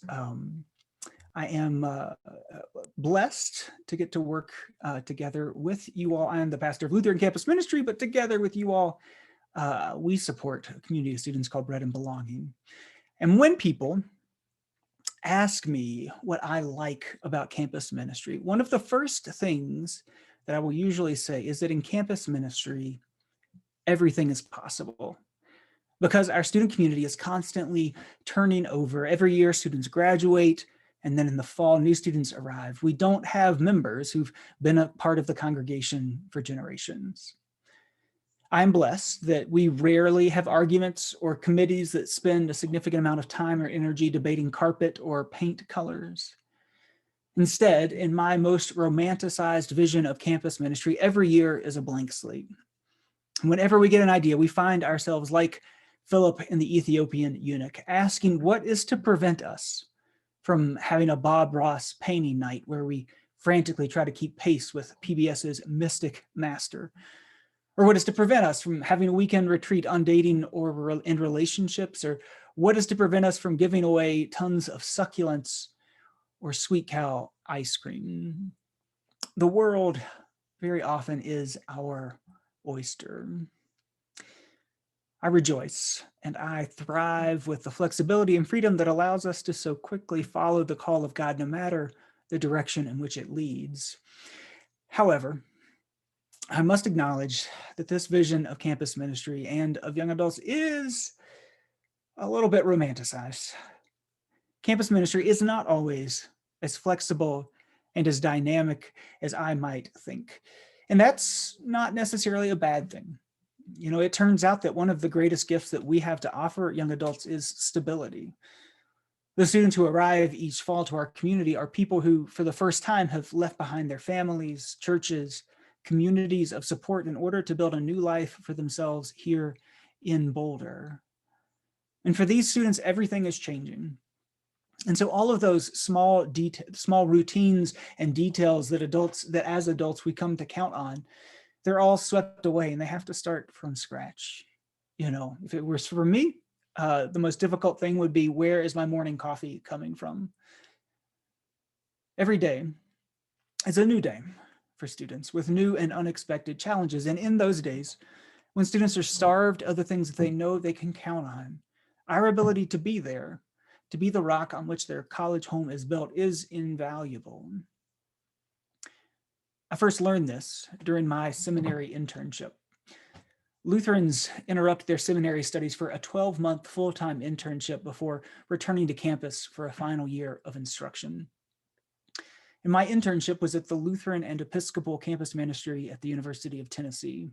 Um, I am blessed to get to work together with you all. I am the pastor of Lutheran Campus Ministry, but together with you all, we support a community of students called Bread and Belonging. And when people ask me what I like about campus ministry, one of the first things that I will usually say is that in campus ministry, everything is possible. Because our student community is constantly turning over. Every year, students graduate, and then in the fall, new students arrive. We don't have members who've been a part of the congregation for generations. I'm blessed that we rarely have arguments or committees that spend a significant amount of time or energy debating carpet or paint colors. Instead, in my most romanticized vision of campus ministry, every year is a blank slate. Whenever we get an idea, we find ourselves like Philip and the Ethiopian eunuch, asking what is to prevent us from having a Bob Ross painting night where we frantically try to keep pace with PBS's mystic master, or what is to prevent us from having a weekend retreat on dating or in relationships, or what is to prevent us from giving away tons of succulents or sweet cow ice cream. The world very often is our oyster. I rejoice and I thrive with the flexibility and freedom that allows us to so quickly follow the call of God, no matter the direction in which it leads. However, I must acknowledge that this vision of campus ministry and of young adults is a little bit romanticized. Campus ministry is not always as flexible and as dynamic as I might think. And that's not necessarily a bad thing. You know, it turns out that one of the greatest gifts that we have to offer young adults is stability. The students who arrive each fall to our community are people who, for the first time, have left behind their families, churches, communities of support in order to build a new life for themselves here in Boulder. And for these students, everything is changing. And so all of those small routines and details that as adults we come to count on, they're all swept away and they have to start from scratch. You know, if it was for me, the most difficult thing would be, where is my morning coffee coming from? Every day is a new day for students with new and unexpected challenges. And in those days, when students are starved of the things that they know they can count on, our ability to be there, to be the rock on which their college home is built, is invaluable. I first learned this during my seminary internship. Lutherans interrupt their seminary studies for a 12-month full-time internship before returning to campus for a final year of instruction. And my internship was at the Lutheran and Episcopal campus ministry at the University of Tennessee.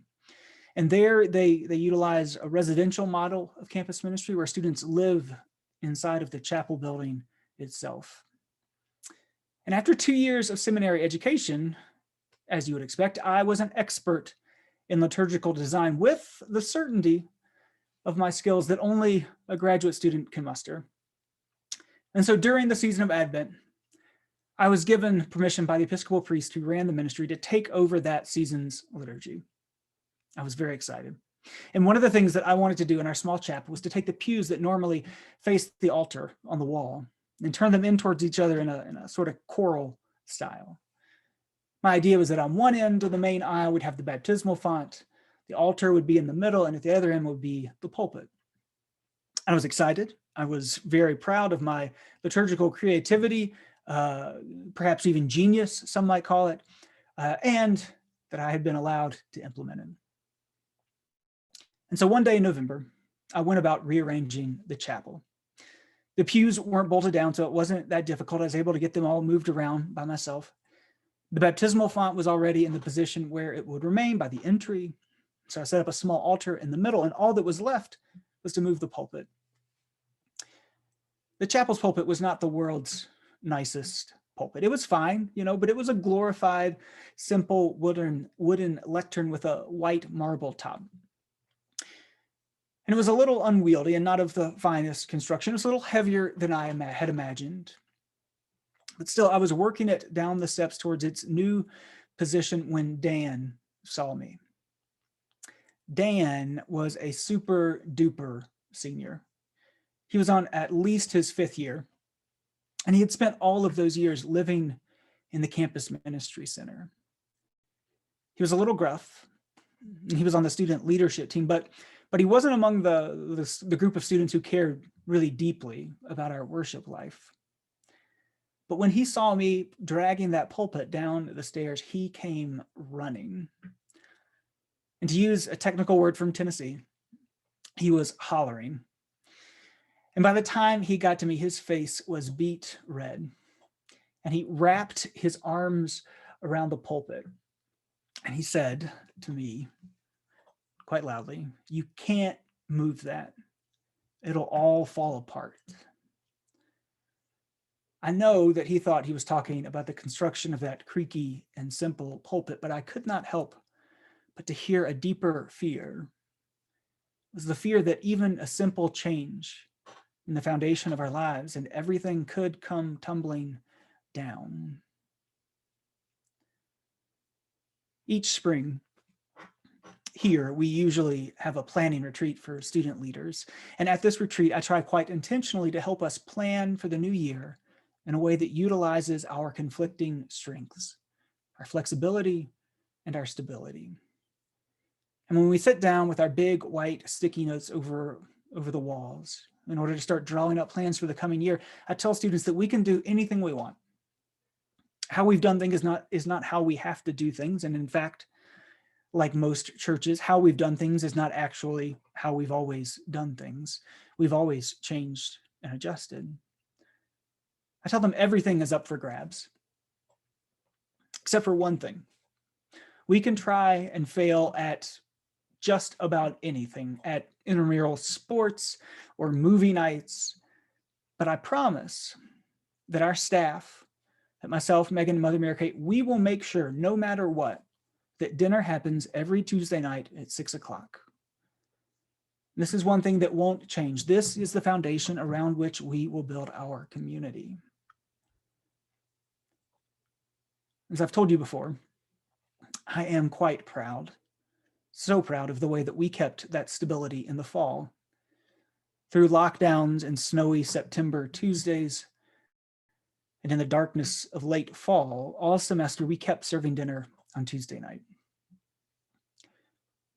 And there they utilize a residential model of campus ministry where students live inside of the chapel building itself. And after 2 years of seminary education, as you would expect, I was an expert in liturgical design with the certainty of my skills that only a graduate student can muster. And so during the season of Advent, I was given permission by the Episcopal priest who ran the ministry to take over that season's liturgy. I was very excited. And one of the things that I wanted to do in our small chapel was to take the pews that normally face the altar on the wall and turn them in towards each other in a sort of choral style. My idea was that on one end of the main aisle, we'd have the baptismal font, the altar would be in the middle, and at the other end would be the pulpit. I was excited. I was very proud of my liturgical creativity, perhaps even genius, some might call it, and that I had been allowed to implement it. And so one day in November, I went about rearranging the chapel. The pews weren't bolted down, so it wasn't that difficult. I was able to get them all moved around by myself. The baptismal font was already in the position where it would remain by the entry. So I set up a small altar in the middle, and all that was left was to move the pulpit. The chapel's pulpit was not the world's nicest pulpit. It was fine, you know, but it was a glorified, simple wooden lectern with a white marble top. And it was a little unwieldy and not of the finest construction. It was a little heavier than I had imagined. But still, I was working it down the steps towards its new position when Dan saw me. Dan was a super duper senior. He was on at least his 5th year. And he had spent all of those years living in the campus ministry center. He was a little gruff. He was on the student leadership team, but he wasn't among the group of students who cared really deeply about our worship life. But when he saw me dragging that pulpit down the stairs, he came running. And to use a technical word from Tennessee, he was hollering. And by the time he got to me, his face was beet red. And he wrapped his arms around the pulpit. And he said to me, quite loudly, "You can't move that. It'll all fall apart." I know that he thought he was talking about the construction of that creaky and simple pulpit, but I could not help but to hear a deeper fear. It was the fear that even a simple change in the foundation of our lives and everything could come tumbling down. Each spring, here, we usually have a planning retreat for student leaders. And at this retreat, I try quite intentionally to help us plan for the new year in a way that utilizes our conflicting strengths, our flexibility, and our stability. And when we sit down with our big white sticky notes over the walls in order to start drawing up plans for the coming year, I tell students that we can do anything we want. How we've done things is not how we have to do things. And in fact, like most churches, how we've done things is not actually how we've always done things. We've always changed and adjusted. I tell them everything is up for grabs, except for one thing. We can try and fail at just about anything, at intramural sports or movie nights, but I promise that our staff, that myself, Megan, and Mother Mary Kate, we will make sure, no matter what, that dinner happens every Tuesday night at 6 o'clock. This is one thing that won't change. This is the foundation around which we will build our community. As I've told you before, I am quite proud, so proud of the way that we kept that stability in the fall. Through lockdowns and snowy September Tuesdays, and in the darkness of late fall, all semester we kept serving dinner on Tuesday night.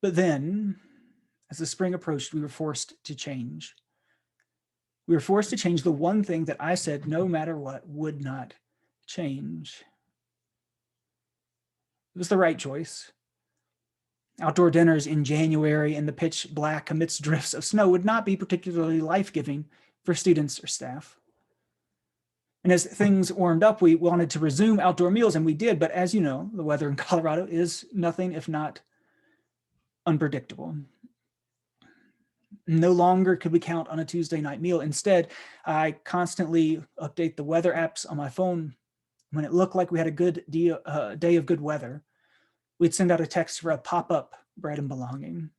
But then, as the spring approached, we were forced to change. We were forced to change the one thing that I said, no matter what, would not change. It was the right choice. Outdoor dinners in January in the pitch black amidst drifts of snow would not be particularly life-giving for students or staff. And as things warmed up, we wanted to resume outdoor meals, and we did. But as you know, the weather in Colorado is nothing if not unpredictable. No longer could we count on a Tuesday night meal. Instead, I constantly update the weather apps on my phone. When it looked like we had a good day of good weather, we'd send out a text for a pop-up bread and belonging.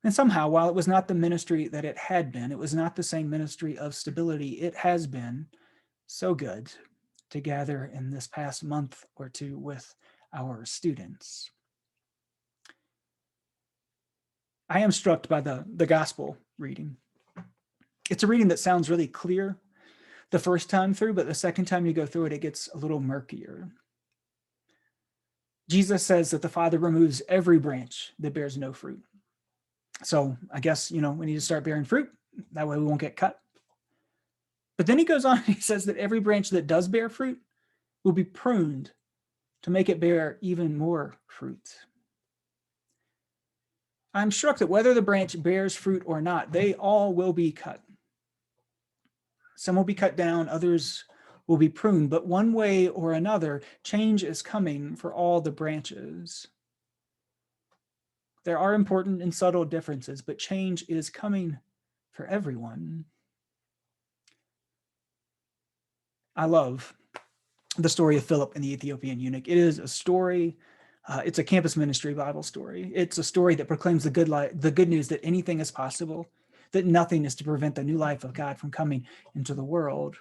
And somehow, while it was not the ministry that it had been, it was not the same ministry of stability, it has been so good to gather in this past month or two with our students. I am struck by the gospel reading. It's a reading that sounds really clear the first time through, but the second time you go through it, it gets a little murkier. Jesus says that the Father removes every branch that bears no fruit. So I guess, we need to start bearing fruit. That way we won't get cut. But then he goes on and he says that every branch that does bear fruit will be pruned to make it bear even more fruit. I'm struck that whether the branch bears fruit or not, they all will be cut. Some will be cut down, others will be pruned, but one way or another, change is coming for all the branches. There are important and subtle differences, but change is coming for everyone. I love the story of Philip and the Ethiopian eunuch. It is a story, it's a campus ministry Bible story. It's a story that proclaims the good news that anything is possible, that nothing is to prevent the new life of God from coming into the world.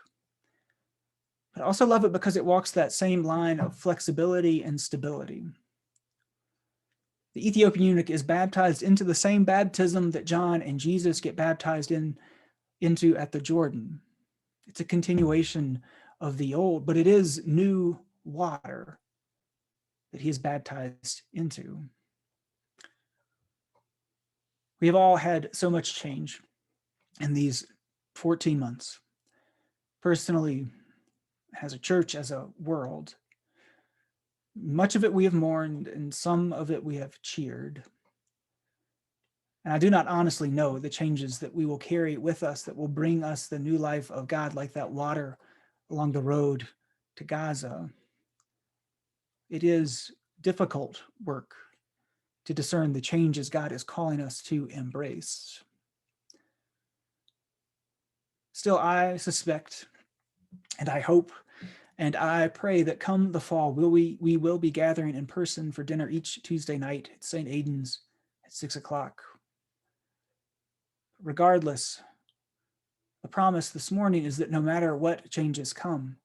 But I also love it because it walks that same line of flexibility and stability. The Ethiopian eunuch is baptized into the same baptism that John and Jesus get baptized into at the Jordan. It's a continuation of the old, but it is new water that he is baptized into. We have all had so much change in these 14 months, personally, as a church, as a world. Much of it we have mourned, and some of it we have cheered. And I do not honestly know the changes that we will carry with us that will bring us the new life of God, like that water along the road to Gaza. It is difficult work to discern the changes God is calling us to embrace. Still, I suspect, and I hope, and I pray that come the fall, we will be gathering in person for dinner each Tuesday night at St. Aidan's at 6 o'clock. Regardless, the promise this morning is that no matter what changes come,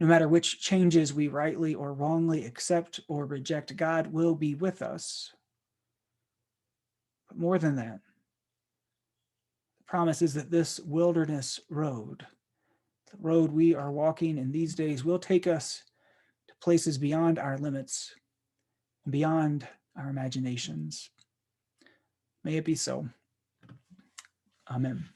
no matter which changes we rightly or wrongly accept or reject, God will be with us. But more than that, the promise is that this wilderness road, the road we are walking in these days, will take us to places beyond our limits and beyond our imaginations. May it be so. Amen.